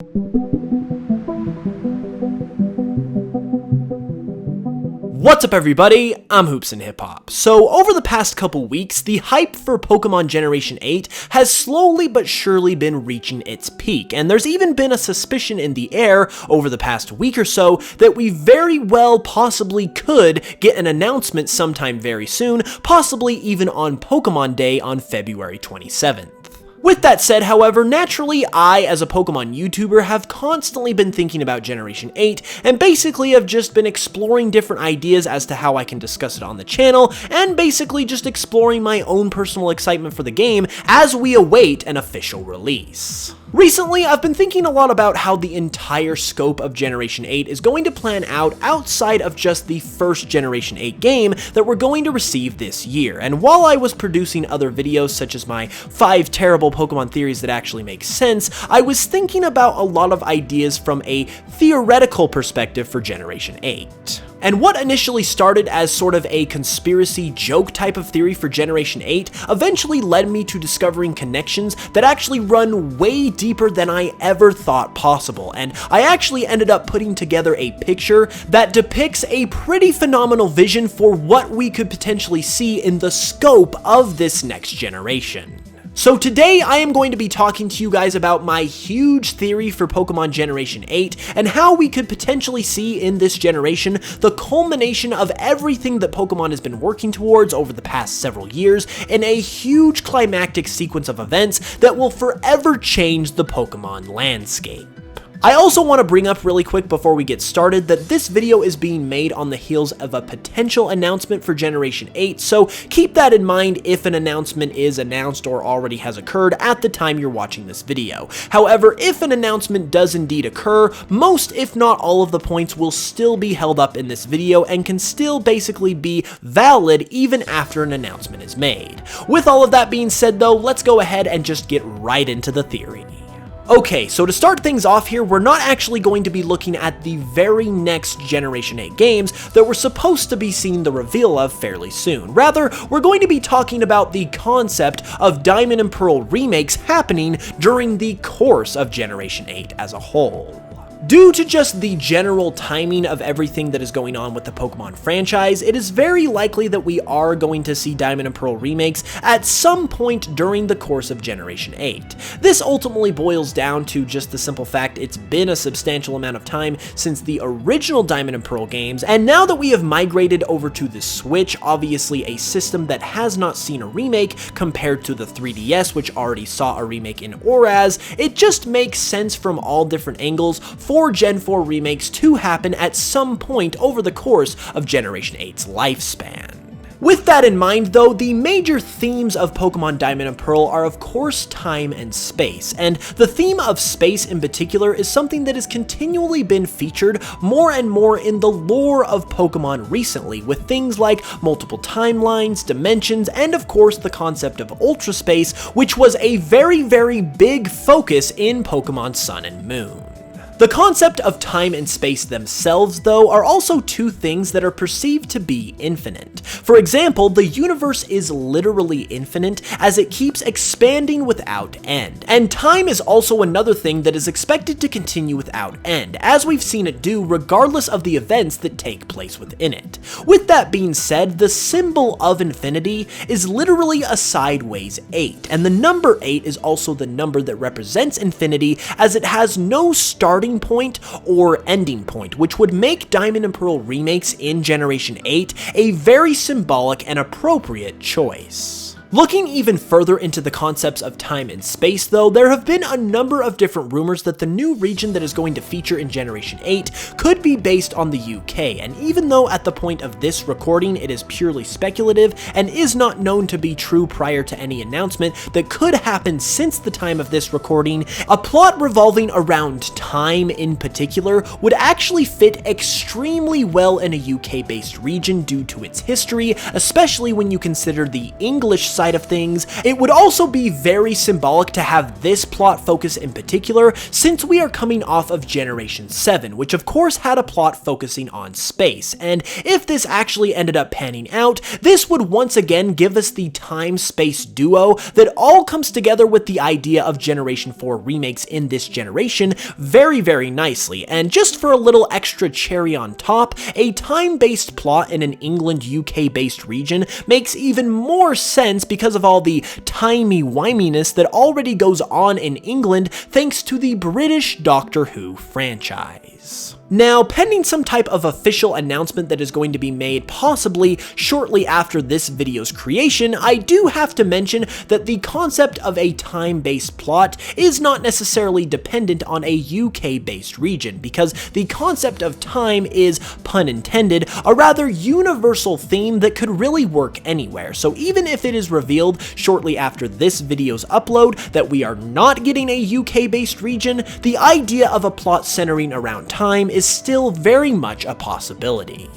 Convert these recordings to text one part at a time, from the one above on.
What's up everybody, I'm HoopsandHipHop. So over the past couple weeks, the hype for Pokemon Generation 8 has slowly but surely been reaching its peak, and there's even been a suspicion in the air over the past week or so that we very well possibly could get an announcement sometime very soon, possibly even on Pokemon Day on February 27th. With that said, however, naturally, I, as a Pokemon YouTuber, have constantly been thinking about Generation 8, and basically have just been exploring different ideas as to how I can discuss it on the channel, and basically just exploring my own personal excitement for the game as we await an official release. Recently, I've been thinking a lot about how the entire scope of Generation 8 is going to plan out outside of just the first Generation 8 game that we're going to receive this year, and while I was producing other videos such as my 5 terrible Pokemon theories that actually make sense, I was thinking about a lot of ideas from a theoretical perspective for Generation 8. And what initially started as sort of a conspiracy joke type of theory for Generation 8 eventually led me to discovering connections that actually run way deeper than I ever thought possible, and I actually ended up putting together a picture that depicts a pretty phenomenal vision for what we could potentially see in the scope of this next generation. So today I am going to be talking to you guys about my huge theory for Pokemon Generation 8 and how we could potentially see in this generation the culmination of everything that Pokemon has been working towards over the past several years in a huge climactic sequence of events that will forever change the Pokemon landscape. I also want to bring up really quick before we get started that this video is being made on the heels of a potential announcement for Generation 8, so keep that in mind if an announcement is announced or already has occurred at the time you're watching this video. However, if an announcement does indeed occur, most if not all of the points will still be held up in this video and can still basically be valid even after an announcement is made. With all of that being said though, let's go ahead and just get right into the theory. Okay, so to start things off here, we're not actually going to be looking at the very next Generation 8 games that we're supposed to be seeing the reveal of fairly soon. Rather, we're going to be talking about the concept of Diamond and Pearl remakes happening during the course of Generation 8 as a whole. Due to just the general timing of everything that is going on with the Pokemon franchise, it is very likely that we are going to see Diamond and Pearl remakes at some point during the course of Generation 8. This ultimately boils down to just the simple fact it's been a substantial amount of time since the original Diamond and Pearl games, and now that we have migrated over to the Switch, obviously a system that has not seen a remake compared to the 3DS, which already saw a remake in ORAS, it just makes sense from all different angles for Gen 4 remakes to happen at some point over the course of Generation 8's lifespan. With that in mind though, the major themes of Pokemon Diamond and Pearl are of course time and space, and the theme of space in particular is something that has continually been featured more and more in the lore of Pokemon recently, with things like multiple timelines, dimensions, and of course the concept of Ultra Space, which was a very big focus in Pokemon Sun and Moon. The concept of time and space themselves, though, are also two things that are perceived to be infinite. For example, the universe is literally infinite as it keeps expanding without end, and time is also another thing that is expected to continue without end, as we've seen it do regardless of the events that take place within it. With that being said, the symbol of infinity is literally a sideways 8, and the number 8 is also the number that represents infinity as it has no starting point or ending point, which would make Diamond and Pearl remakes in Generation 8 a very symbolic and appropriate choice. Looking even further into the concepts of time and space though, there have been a number of different rumors that the new region that is going to feature in Generation 8 could be based on the UK, and even though at the point of this recording it is purely speculative and is not known to be true prior to any announcement that could happen since the time of this recording, a plot revolving around time in particular would actually fit extremely well in a UK-based region due to its history, especially when you consider the English side of things. It would also be very symbolic to have this plot focus in particular, since we are coming off of Generation 7, which of course had a plot focusing on space, and if this actually ended up panning out, this would once again give us the time-space duo that all comes together with the idea of Generation 4 remakes in this generation very, very nicely. And just for a little extra cherry on top, a time-based plot in an England-UK-based region makes even more sense because of all the timey-wiminess that already goes on in England thanks to the British Doctor Who franchise. Now, pending some type of official announcement that is going to be made possibly shortly after this video's creation, I do have to mention that the concept of a time-based plot is not necessarily dependent on a UK-based region, because the concept of time is, pun intended, a rather universal theme that could really work anywhere. So even if it is revealed shortly after this video's upload that we are not getting a UK-based region, the idea of a plot centering around time is still very much a possibility.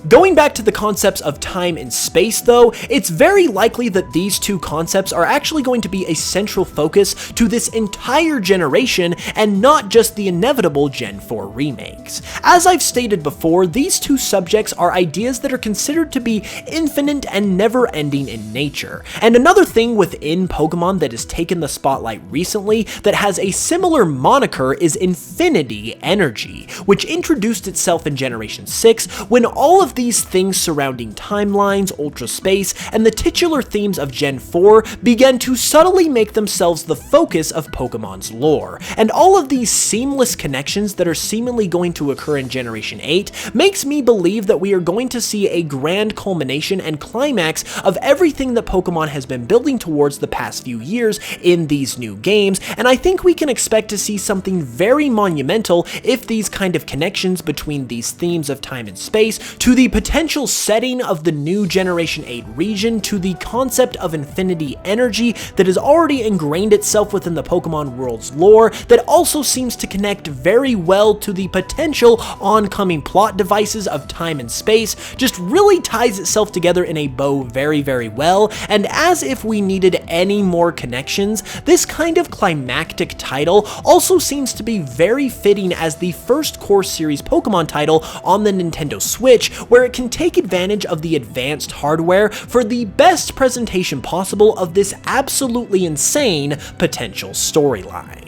Going back to the concepts of time and space though, it's very likely that these two concepts are actually going to be a central focus to this entire generation and not just the inevitable Gen 4 remakes. As I've stated before, these two subjects are ideas that are considered to be infinite and never-ending in nature. And another thing within Pokemon that has taken the spotlight recently that has a similar moniker is Infinity Energy, which introduced itself in Generation 6 when all of these things surrounding timelines, ultra space, and the titular themes of Gen 4 began to subtly make themselves the focus of Pokemon's lore. And all of these seamless connections that are seemingly going to occur in Generation 8 makes me believe that we are going to see a grand culmination and climax of everything that Pokemon has been building towards the past few years in these new games, and I think we can expect to see something very monumental if these kind of connections between these themes of time and space to the potential setting of the new Generation 8 region, to the concept of infinity energy that has already ingrained itself within the Pokemon world's lore, that also seems to connect very well to the potential oncoming plot devices of time and space, just really ties itself together in a bow very, very well. And as if we needed any more connections, this kind of climactic title also seems to be very fitting as the first core series Pokemon title on the Nintendo Switch, where it can take advantage of the advanced hardware for the best presentation possible of this absolutely insane potential storyline.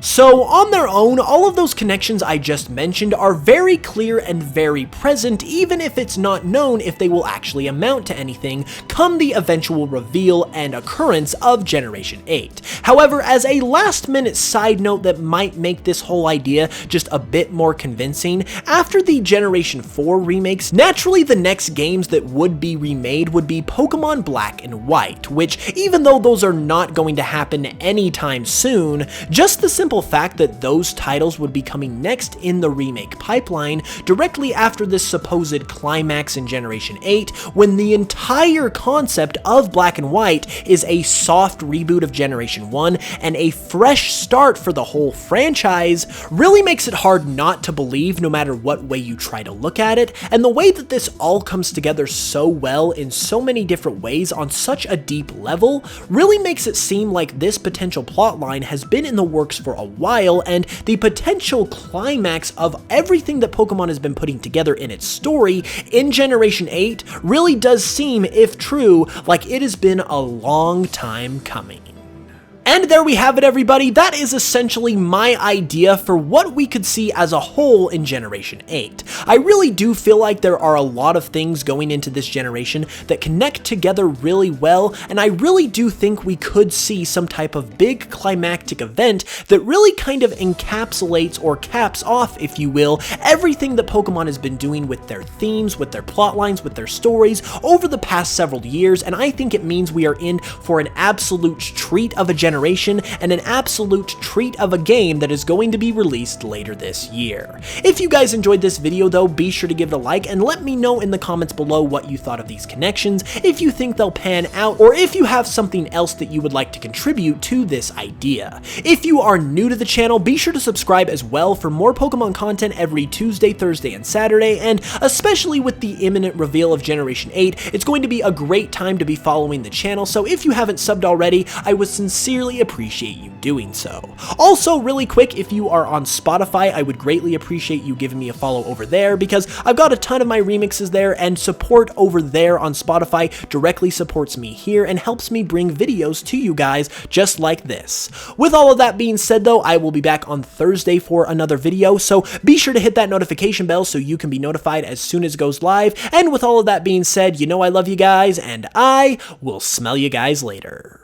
So on their own, all of those connections I just mentioned are very clear and very present, even if it's not known if they will actually amount to anything come the eventual reveal and occurrence of Generation 8. However, as a last-minute side note that might make this whole idea just a bit more convincing, after the Generation 4 remakes, naturally the next games that would be remade would be Pokemon Black and White, which, even though those are not going to happen anytime soon, just the simple fact that those titles would be coming next in the remake pipeline directly after this supposed climax in Generation 8, when the entire concept of Black and White is a soft reboot of Generation 1 and a fresh start for the whole franchise, really makes it hard not to believe no matter what way you try to look at it. And the way that this all comes together so well in so many different ways on such a deep level really makes it seem like this potential plotline has been in the works for a while, and the potential climax of everything that Pokemon has been putting together in its story in Generation 8 really does seem, if true, like it has been a long time coming. And there we have it, everybody. That is essentially my idea for what we could see as a whole in Generation 8. I really do feel like there are a lot of things going into this generation that connect together really well, and I really do think we could see some type of big climactic event that really kind of encapsulates or caps off, if you will, everything that Pokemon has been doing with their themes, with their plot lines, with their stories over the past several years, and I think it means we are in for an absolute treat of a generation generation and an absolute treat of a game that is going to be released later this year. If you guys enjoyed this video though, be sure to give it a like and let me know in the comments below what you thought of these connections, if you think they'll pan out, or if you have something else that you would like to contribute to this idea. If you are new to the channel, be sure to subscribe as well for more Pokemon content every Tuesday, Thursday, and Saturday, and especially with the imminent reveal of Generation 8, it's going to be a great time to be following the channel, so if you haven't subbed already, I would sincerely appreciate you doing so. Also, really quick, if you are on Spotify, I would greatly appreciate you giving me a follow over there, because I've got a ton of my remixes there, and support over there on Spotify directly supports me here and helps me bring videos to you guys just like this. With all of that being said though, I will be back on Thursday for another video, so be sure to hit that notification bell so you can be notified as soon as it goes live. And with all of that being said, you know I love you guys, and I will smell you guys later.